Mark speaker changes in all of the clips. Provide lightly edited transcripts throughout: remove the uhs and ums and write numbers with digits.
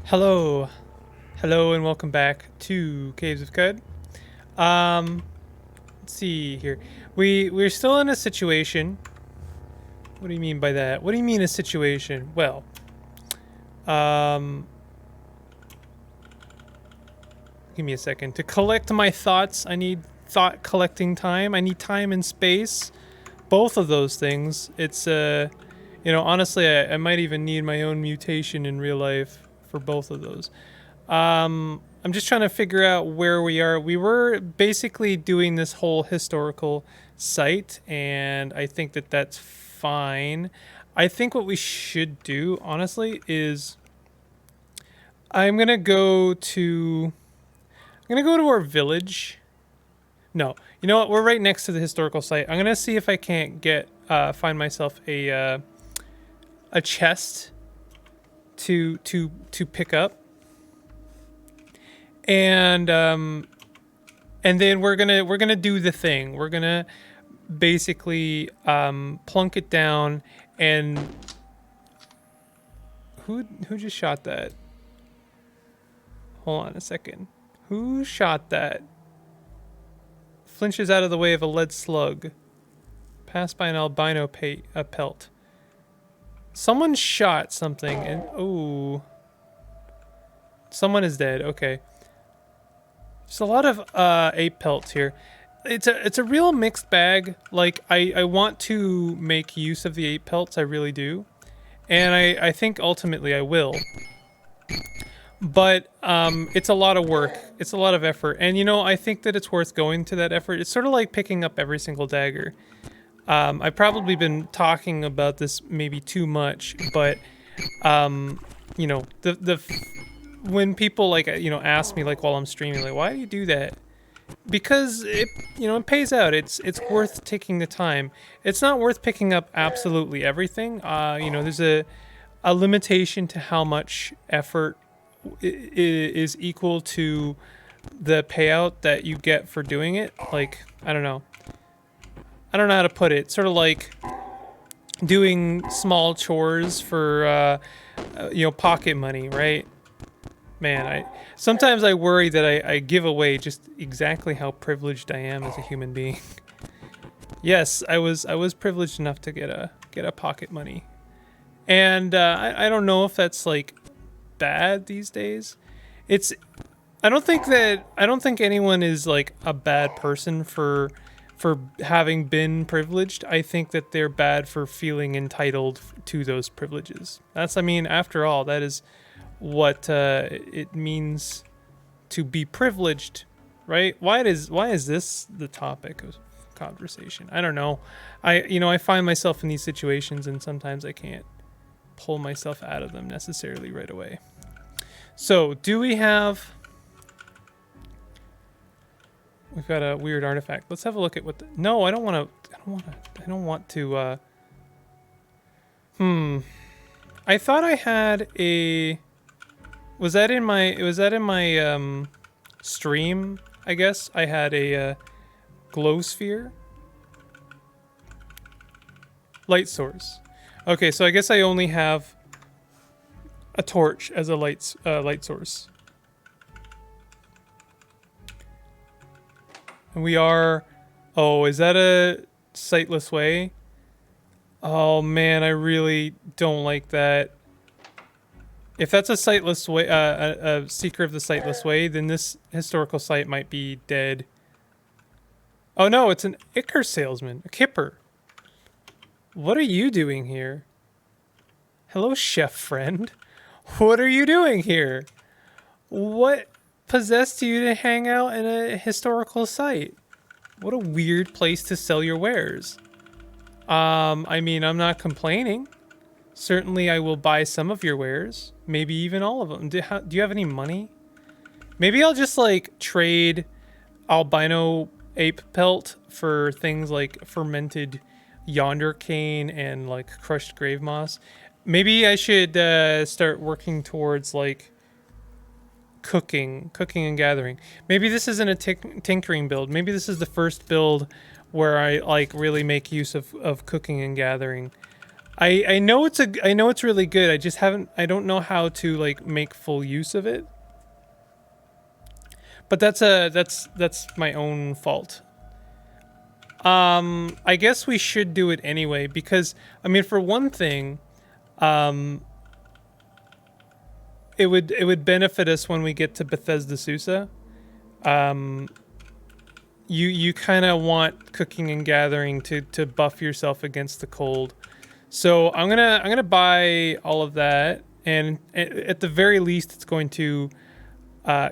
Speaker 1: Hello, hello, and welcome back to Caves of Qud. Let's see here. We're still in a situation. What do you mean by that? What do you mean a situation? Well, give me a second to collect my thoughts. I need thought collecting time. I need time and space. Both of those things. It's honestly, I might even need my own mutation in real life for both of those. I'm just trying to figure out where we are. We were basically doing this whole historical site, and I think that that's fine. I think what we should do, honestly, is I'm gonna go to our village. No, you know what? We're right next to the historical site. I'm gonna see if I can't find myself a chest to pick up, and then we're gonna do the thing. We're gonna basically plunk it down. And who just shot that? Hold on a second. Who shot that? Flinches out of the way of a lead slug. Passed by an albino pelt. Someone shot something and oh, someone is dead. Okay. There's a lot of ape pelts here. It's a real mixed bag. Like I want to make use of the ape pelts, I really do. And I think ultimately I will. But it's a lot of work. It's a lot of effort. And I think that it's worth going to that effort. It's sort of like picking up every single dagger. I've probably been talking about this maybe too much, but when people ask me while I'm streaming, why do you do that? Because it pays out. It's worth taking the time. It's not worth picking up absolutely everything. There's a limitation to how much effort is equal to the payout that you get for doing it. I don't know how to put it. It's sort of like doing small chores for pocket money, right? Man, sometimes I worry that I give away just exactly how privileged I am as a human being. Yes, I was privileged enough to get a pocket money, and I don't know if that's bad these days. I don't think anyone is a bad person for having been privileged. I think that they're bad for feeling entitled to those privileges. After all, that is what it means to be privileged, right? Why is this the topic of conversation? I don't know. I find myself in these situations, and sometimes I can't pull myself out of them necessarily right away. So, do we have... We've got a weird artifact. Let's have a look at what no, I don't want to I thought I had a... Was that in my stream? I guess I had a glow sphere light source. Okay, so I guess I only have a torch as a light source. And we are... Oh, is that a sightless way? Oh man, I really don't like that. If that's a sightless way, a seeker of the sightless way, then this historical site might be dead. Oh no, it's an ichor salesman, a kipper. What are you doing here? Hello, chef friend. What are you doing here? What possessed you to hang out in a historical site? What a weird place to sell your wares. I'm not complaining. Certainly, I will buy some of your wares. Maybe even all of them. Do you have any money? Maybe I'll just trade albino ape pelt for things like fermented yonder cane and crushed grave moss. Maybe I should start working towards cooking and gathering. Maybe this isn't a tinkering build. Maybe this is the first build where I really make use of cooking and gathering. I know I know it's really good. I just haven't. I don't know how to like make full use of it. But that's my own fault. I guess we should do it anyway because I mean, for one thing, it would benefit us when we get to Bethesda Susa. You kind of want cooking and gathering to buff yourself against the cold. So I'm gonna buy all of that, and at the very least, it's going to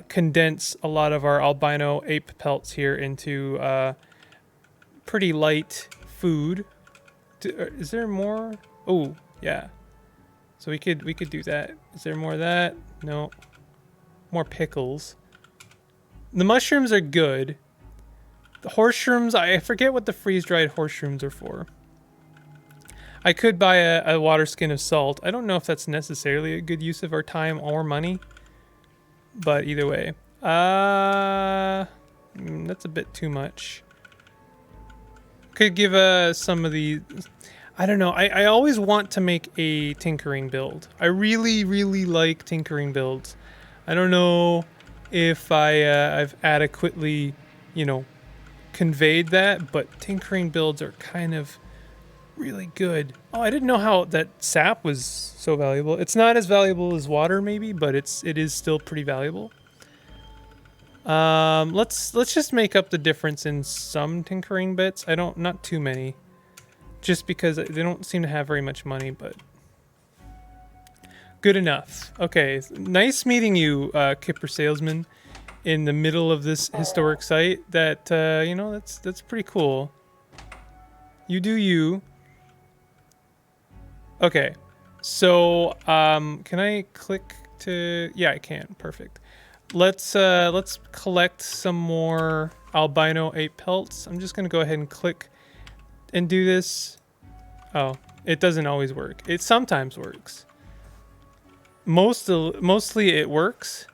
Speaker 1: condense a lot of our albino ape pelts here into pretty light food. Is there more? Oh yeah. So we could do that. Is there more of that? No. More pickles. The mushrooms are good. The horse shrooms, I forget what the freeze-dried horse shrooms are for. I could buy a water skin of salt. I don't know if that's necessarily a good use of our time or money. But either way. That's a bit too much. Could give some of the... I don't know. I always want to make a tinkering build. I really, really like tinkering builds. I don't know if I've adequately, you know, conveyed that, but tinkering builds are kind of really good. Oh, I didn't know how that sap was so valuable. It's not as valuable as water, maybe, but it is still pretty valuable. Let's just make up the difference in some tinkering bits. Not too many, just because they don't seem to have very much money, but good enough. Okay, nice meeting you, Kipper Salesman, in the middle of this historic site. That you know, that's pretty cool. You do you. Okay, so can I click to? Yeah, I can. Perfect. Let's collect some more albino ape pelts. I'm just gonna go ahead and click and do this. Oh, it doesn't always work. It sometimes works. Mostly it works.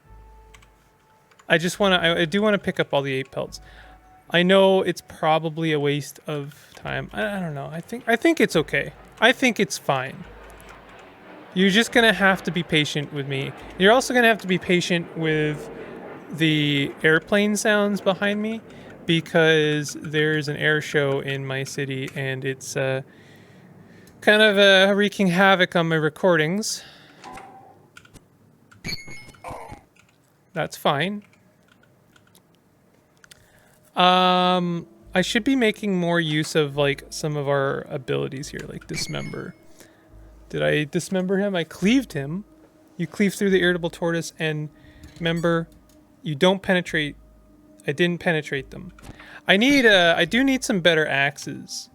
Speaker 1: I do want to pick up all the ape pelts. I know it's probably a waste of time. I don't know. I think it's okay. I think it's fine. You're just going to have to be patient with me. You're also going to have to be patient with the airplane sounds behind me because there's an air show in my city and it's kind of wreaking havoc on my recordings. That's fine. I should be making more use of like some of our abilities here, like dismember. Did I dismember him? I cleaved him. You cleave through the irritable tortoise, and remember, you don't penetrate. I didn't penetrate them. I do need some better axes.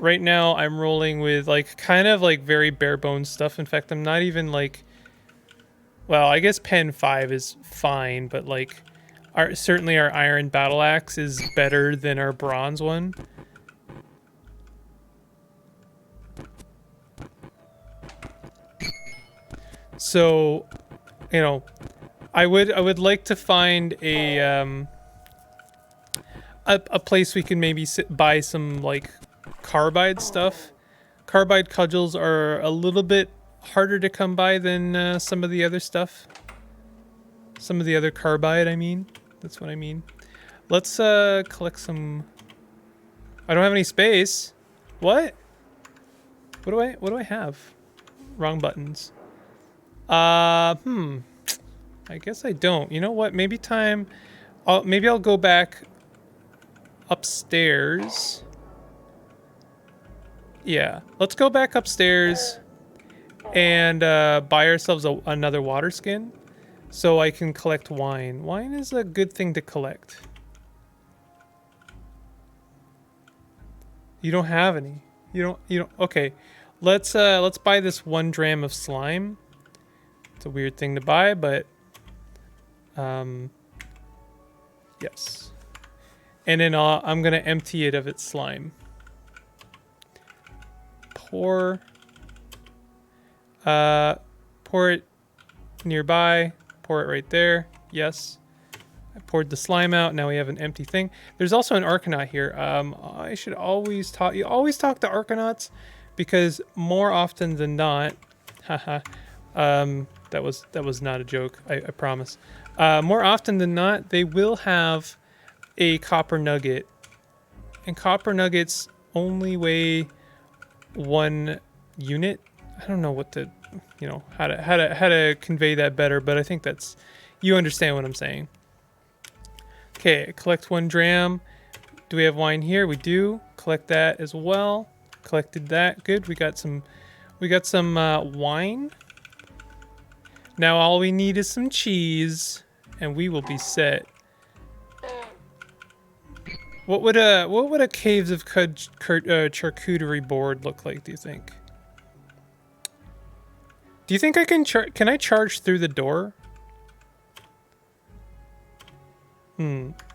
Speaker 1: Right now, I'm rolling with like kind of like very bare bones stuff. In fact, I'm not even like. Well, I guess Pen 5 is fine, but like, certainly our iron battle axe is better than our bronze one. So, you know, I would like to find a place we can maybe buy some like carbide stuff. Carbide cudgels are a little bit harder to come by than some of the other stuff. Some of the other carbide, I mean. That's what I mean. Let's collect some. I don't have any space. What? What do I have? Wrong buttons. I guess I don't. You know what? Maybe maybe I'll go back upstairs. Yeah, let's go back upstairs and buy ourselves another water skin so I can collect wine. Wine is a good thing to collect. You don't have any. You don't. Okay, let's buy this 1 dram of slime. It's a weird thing to buy, but yes. And then I'm gonna empty it of its slime. Pour it nearby. Pour it right there. Yes. I poured the slime out. Now we have an empty thing. There's also an Arcanaut here. I should always talk. You always talk to Arcanauts because more often than not, haha, that was not a joke. I promise. More often than not, they will have a copper nugget, and copper nuggets only weigh 1 unit. I don't know what to, you know, how to convey that better, but I think that's, you understand what I'm saying. Okay, collect 1 dram. Do we have wine here? We do. Collect that as well. Collected that. Good. We got some wine. Now all we need is some cheese, and we will be set. What would a caves of charcuterie board look like? Do you think? Do you think I can charge through the door?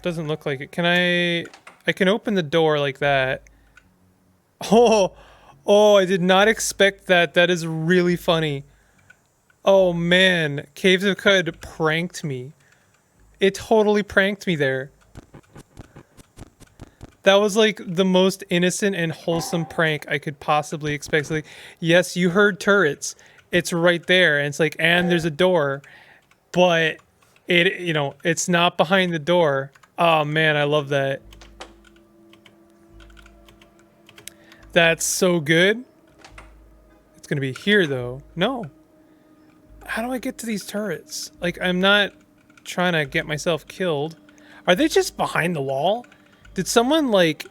Speaker 1: Doesn't look like it. Can I can open the door like that. Oh, I did not expect that. That is really funny. Oh man, Caves of Qud pranked me. It totally pranked me there. That was like the most innocent and wholesome prank I could possibly expect. It's like, yes, you heard turrets. It's right there. And it's like, and there's a door, but it, you know, it's not behind the door. Oh man, I love that. That's so good. It's gonna be here though. No. How do I get to these turrets? Like, I'm not trying to get myself killed. Are they just behind the wall? Did someone like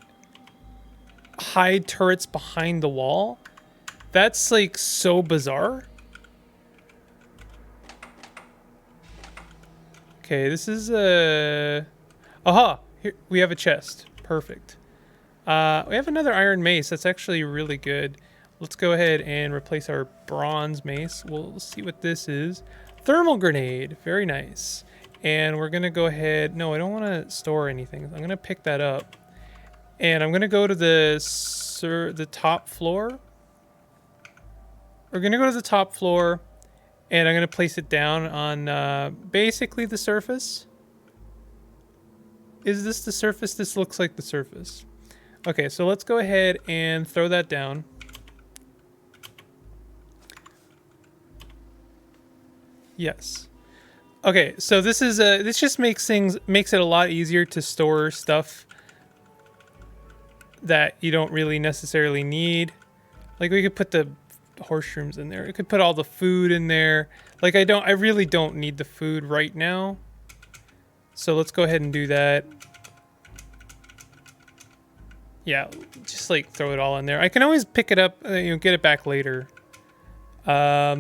Speaker 1: hide turrets behind the wall? That's like so bizarre. Okay, this is aha! Here we have a chest. Perfect. We have another iron mace. That's actually really good. Let's go ahead and replace our bronze mace. We'll see what this is. Thermal grenade. Very nice. And we're gonna go ahead. No, I don't want to store anything. I'm gonna pick that up, and I'm gonna go to the top floor. We're gonna go to the top floor, and I'm gonna place it down on basically the surface. Is this the surface? This looks like the surface. Okay, so let's go ahead and throw that down. Yes. Okay, so this is this just makes it a lot easier to store stuff that you don't really necessarily need. Like, we could put the horseshoes in there. We could put all the food in there. Like, I really don't need the food right now. So let's go ahead and do that. Yeah, just like throw it all in there. I can always pick it up, you know, get it back later. A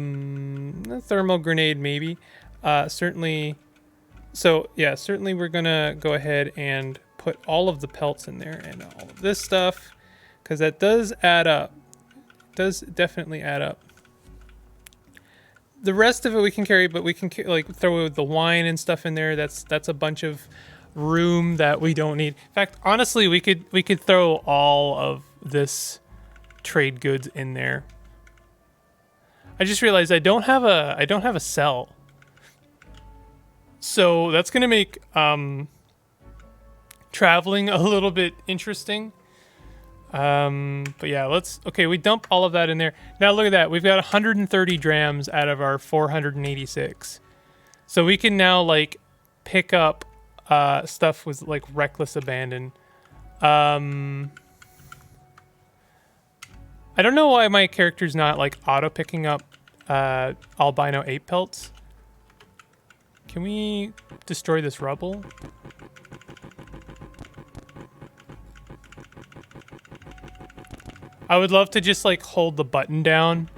Speaker 1: thermal grenade maybe. Certainly. So yeah, certainly we're gonna go ahead and put all of the pelts in there and all of this stuff, because that does add up. It does definitely add up. The rest of it we can carry, but we can like throw the wine and stuff in there. That's a bunch of room that we don't need. In fact, honestly, we could throw all of this trade goods in there. I just realized I don't have a cell. So that's gonna make traveling a little bit interesting. But yeah, okay, we dump all of that in there. Now look at that. We've got 130 drams out of our 486. So we can now like pick up stuff with like reckless abandon. I don't know why my character's not like auto picking up albino ape pelts. Can we destroy this rubble? I would love to just like hold the button down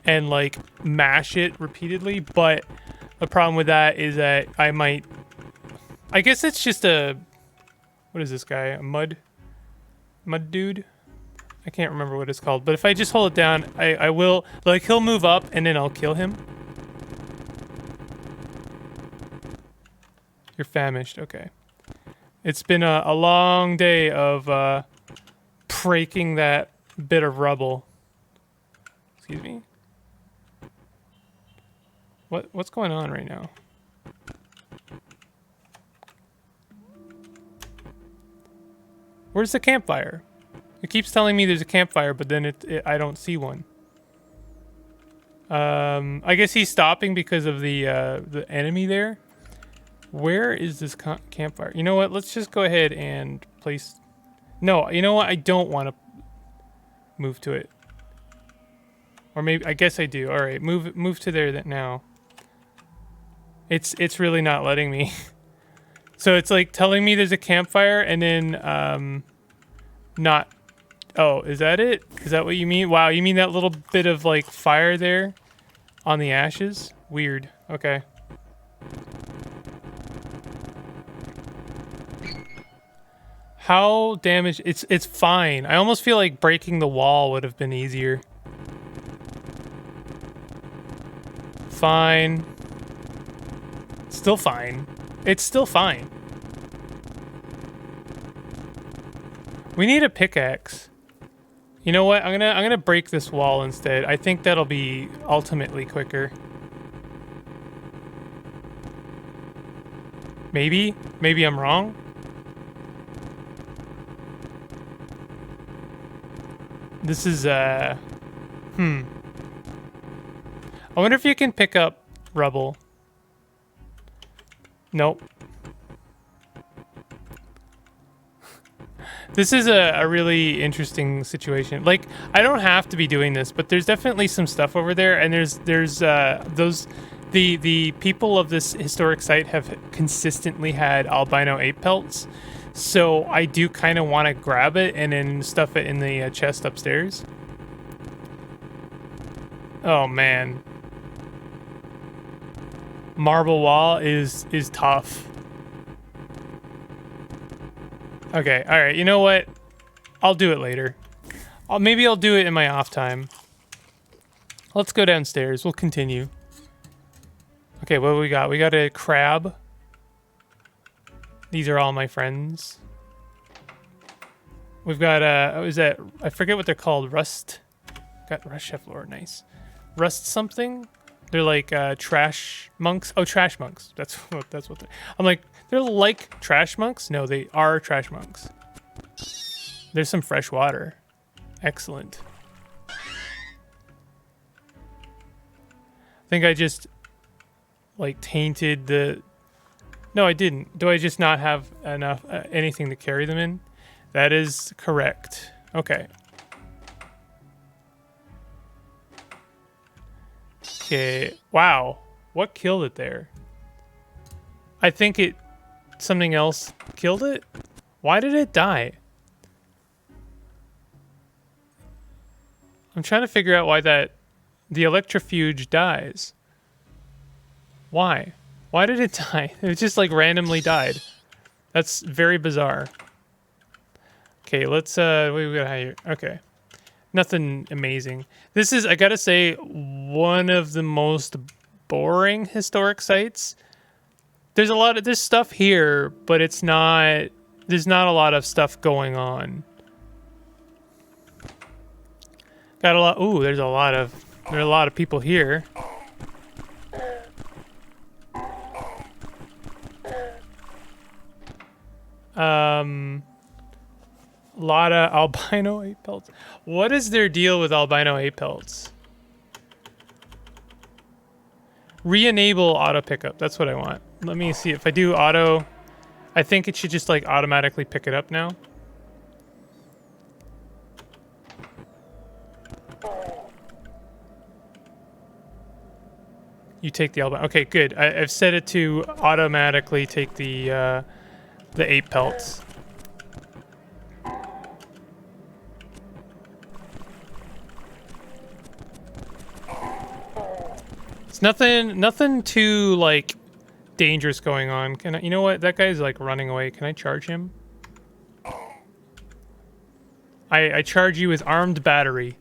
Speaker 1: and like mash it repeatedly, but the problem with that is that I guess it's just what is this guy? A mud dude? I can't remember what it's called, but if I just hold it down, I will, like, he'll move up and then I'll kill him. You're famished, okay. It's been a long day of breaking that bit of rubble. Excuse me? What's going on right now? Where's the campfire? It keeps telling me there's a campfire, but then I don't see one. I guess he's stopping because of the enemy there. Where is this campfire? You know what? Let's just go ahead and place... No, you know what? I don't want to move to it. Or maybe... I guess I do. All right, move to there now. It's really not letting me. So it's like telling me there's a campfire and then not... Oh, is that it? Is that what you mean? Wow, you mean that little bit of like fire there on the ashes? Weird. Okay. How damaged? It's fine. I almost feel like breaking the wall would have been easier. Fine. Still fine. It's still fine. We need a pickaxe. You know what? I'm gonna break this wall instead. I think that'll be ultimately quicker. Maybe I'm wrong. This is I wonder if you can pick up rubble. Nope. This is a really interesting situation. Like, I don't have to be doing this, but there's definitely some stuff over there, and there's the people of this historic site have consistently had albino ape pelts, so I do kind of want to grab it and then stuff it in the chest upstairs. Oh man, marble wall is tough. Okay, all right. You know what? I'll do it later. Maybe I'll do it in my off time. Let's go downstairs. We'll continue. Okay, what do we got? We got a crab. These are all my friends. We've got is that, I forget what they're called. Rust. Got rust chef lore. Nice. Rust something. They're like trash monks. Oh, trash monks. That's what they're. I'm like, they're like trash monks? No, they are trash monks. There's some fresh water. Excellent. I think I just like tainted the... No, I didn't. Do I just not have enough anything to carry them in? That is correct. Okay. Okay. Wow. What killed it there? I think something else killed it? Why did it die? I'm trying to figure out why the electrofuge dies. Why? Why did it die? It just like randomly died. That's very bizarre. Okay, let's what do we got here? Okay. Nothing amazing. This is, I gotta say, one of the most boring historic sites. There's stuff here, but there's not a lot of stuff going on. Got a lot. Ooh, there are a lot of people here. Lot of albino ape pelts. What is their deal with albino ape pelts? Re-enable auto pickup. That's what I want. Let me see if I do auto. I think it should just like automatically pick it up now. You take the albino. Okay, good. I've set it to automatically take the ape pelts. It's nothing too like dangerous going on. Can I, you know what? That guy's like running away. Can I charge him? I charge you with armed battery.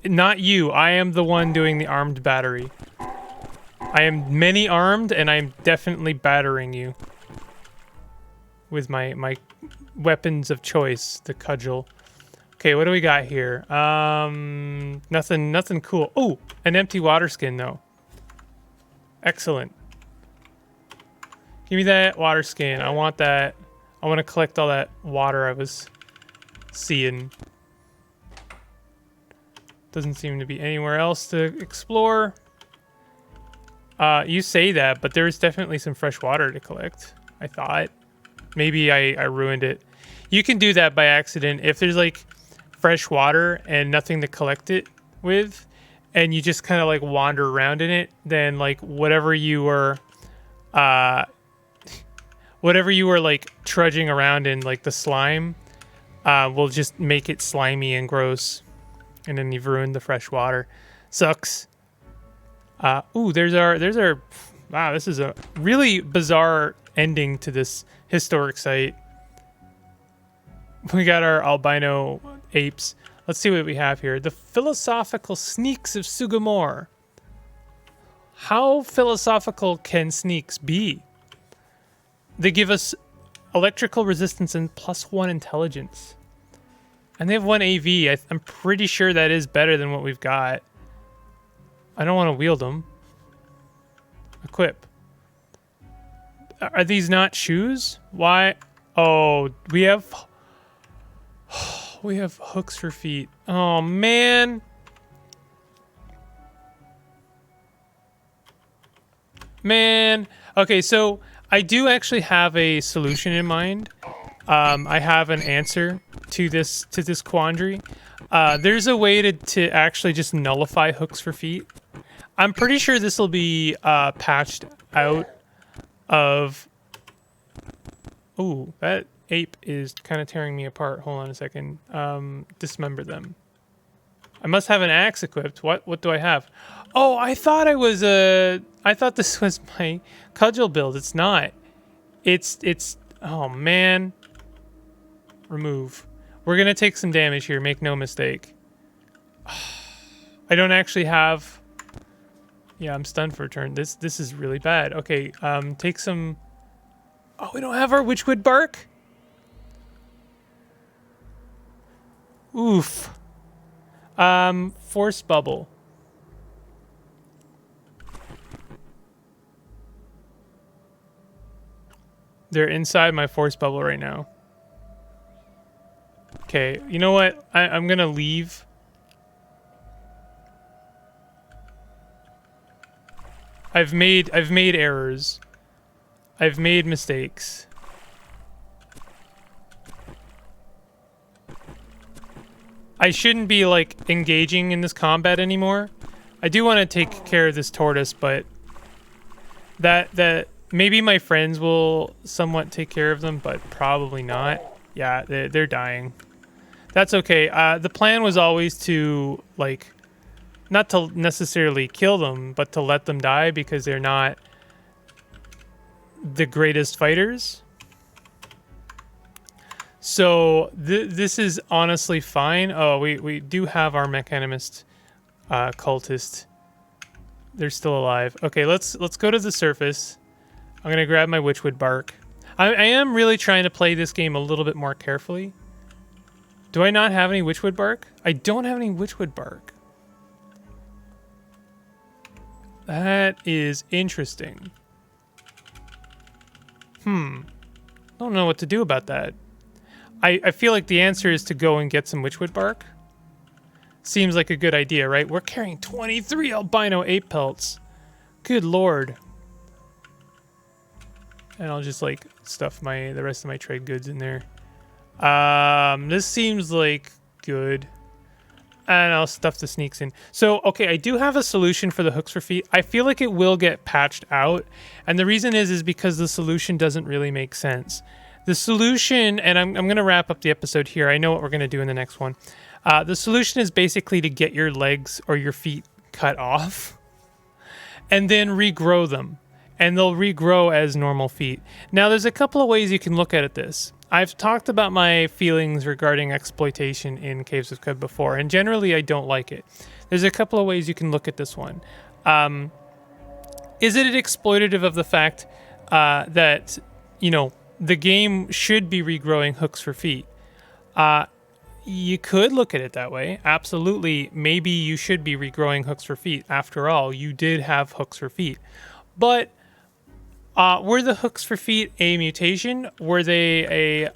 Speaker 1: Not you. I am the one doing the armed battery. I am many armed, and I'm definitely battering you with my weapons of choice, the cudgel. Okay, what do we got here? Nothing cool. Oh, an empty water skin though. Excellent. Give me that water skin. I want that. I want to collect all that water I was seeing. Doesn't seem to be anywhere else to explore. You say that, but there's definitely some fresh water to collect, I thought. Maybe I ruined it. You can do that by accident. If there's like fresh water and nothing to collect it with, and you just kind of like wander around in it, then like whatever you were like trudging around in, like the slime, will just make it slimy and gross. And then you've ruined the fresh water. Sucks. Ooh, there's our, wow, this is a really bizarre ending to this historic site. We got our albino apes. Let's see what we have here. The philosophical sneaks of Suggamor. How philosophical can sneaks be? They give us electrical resistance and +1 intelligence. And they have 1 AV. I'm pretty sure that is better than what we've got. I don't want to wield them. Equip. Are these not shoes? Why? Oh, we have hooks for feet. Oh, man. Man. Okay, so I do actually have a solution in mind. I have an answer to this quandary. There's a way to actually just nullify hooks for feet. I'm pretty sure this will be patched out of... Ooh, that ape is kind of tearing me apart. Hold on a second. Dismember them. I must have an axe equipped. What do I have? Oh, I thought I thought this was my cudgel build. It's not. It's oh man. Remove. We're gonna take some damage here, make no mistake. I don't actually have... Yeah, I'm stunned for a turn. This is really bad. Okay, take some... Oh, we don't have our witchwood bark? Oof. Force bubble. They're inside my force bubble right now. Okay, you know what? I'm gonna leave. I've made errors. I've made mistakes. I shouldn't be like engaging in this combat anymore. I do want to take care of this tortoise, but that maybe my friends will somewhat take care of them, but probably not. Yeah, they're dying. That's okay. The plan was always to, like, not to necessarily kill them, but to let them die because they're not the greatest fighters. So this is honestly fine. Oh, we do have our mechanimist cultist. They're still alive. Okay, let's go to the surface. I'm gonna grab my witchwood bark. I am really trying to play this game a little bit more carefully. Do I not have any witchwood bark? I don't have any witchwood bark. That is interesting. Don't know what to do about that. I feel like the answer is to go and get some witchwood bark. Seems like a good idea, right? We're carrying 23 albino ape pelts. Good lord. And I'll just like stuff the rest of my trade goods in there. This seems like good. And I'll stuff the sneaks in. So, okay, I do have a solution for the hooks for feet. I feel like it will get patched out. And the reason is because the solution doesn't really make sense. The solution, and I'm going to wrap up the episode here. I know what we're going to do in the next one. The solution is basically to get your legs or your feet cut off and then regrow them. And they'll regrow as normal feet. Now, there's a couple of ways you can look at this. I've talked about my feelings regarding exploitation in Caves of Qud before, and generally I don't like it. There's a couple of ways you can look at this one. Is it exploitative of the fact that, you know, the game should be regrowing hooks for feet? You could look at it that way. Absolutely, maybe you should be regrowing hooks for feet. After all, you did have hooks for feet. But Were the hooks for feet a mutation? Were they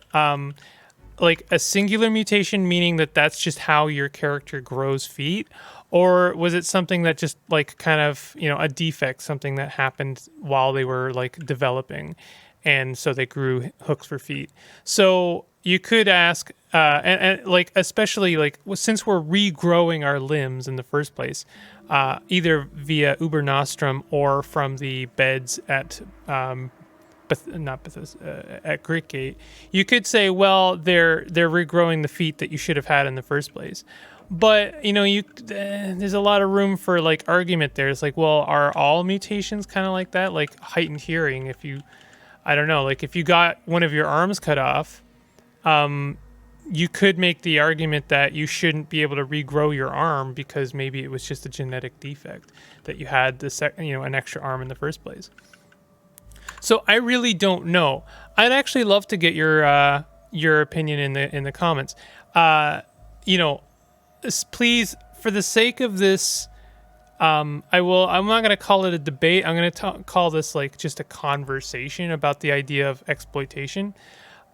Speaker 1: like a singular mutation, meaning that that's just how your character grows feet? Or was it something that just like kind of, a defect, something that happened while they were like developing, and so they grew hooks for feet? So you could ask, and like especially like since we're regrowing our limbs in the first place, either via Uber Nostrum or from the beds at not Bethesda, at Great Gate, you could say, well, they're regrowing the feet that you should have had in the first place. But there's a lot of room for like argument there. It's like, well, are all mutations kind of like that? Like heightened hearing, I don't know, like if you got one of your arms cut off, you could make the argument that you shouldn't be able to regrow your arm because maybe it was just a genetic defect that you had an extra arm in the first place. So I really don't know. I'd actually love to get your opinion in the comments. Please, for the sake of this, I'm not going to call it a debate. I'm going to call this like just a conversation about the idea of exploitation.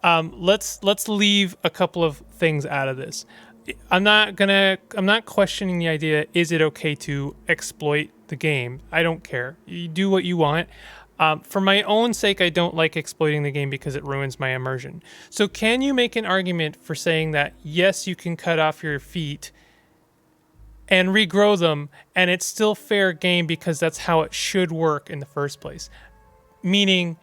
Speaker 1: Let's leave a couple of things out of this. I'm not questioning the idea, is it okay to exploit the game? I don't care. You do what you want. For my own sake, I don't like exploiting the game because it ruins my immersion. So can you make an argument for saying that, yes, you can cut off your feet and regrow them, and it's still fair game because that's how it should work in the first place? Meaning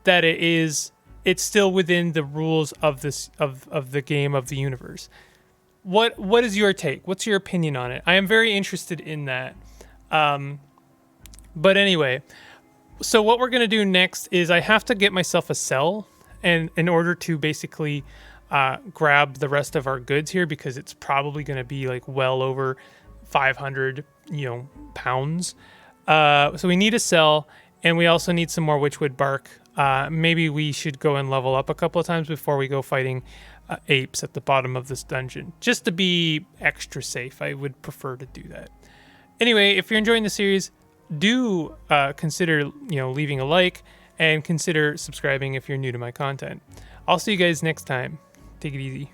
Speaker 1: that it's still within the rules of the game, of the universe. What is your take? What's your opinion on it? I am very interested in that. But anyway, so what we're going to do next is I have to get myself a cell, and in order to basically grab the rest of our goods here, because it's probably going to be like well over 500 pounds. So we need a cell, and we also need some more witchwood bark. Maybe we should go and level up a couple of times before we go fighting apes at the bottom of this dungeon, just to be extra safe. I would prefer to do that. Anyway, if you're enjoying the series, do consider leaving a like, and consider subscribing if you're new to my content. I'll see you guys next time. Take it easy.